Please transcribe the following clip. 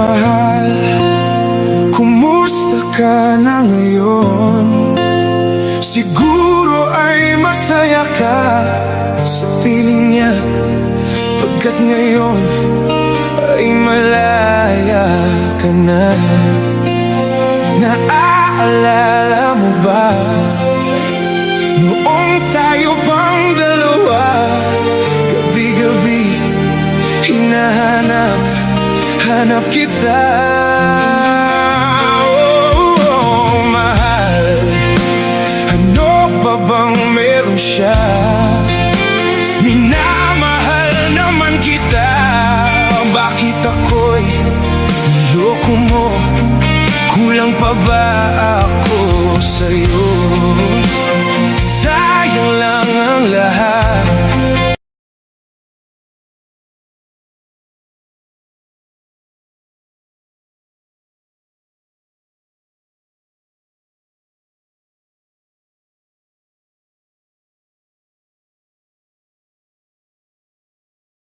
mahal, kumusta ka na ngayon? Siguro ay masaya ka sa piling niya, pagkat ngayon ay malaya ka na. Naaalala mo ba noong tayo pang dalawa? Gabi-gabi hinahanap kita. Oh, mahal, ano pa bang meron siya? Minamahal naman kita. Bakit ako'y niloko mo? Kulang pa ba ako sa'yo? Sayang lang ang lahat.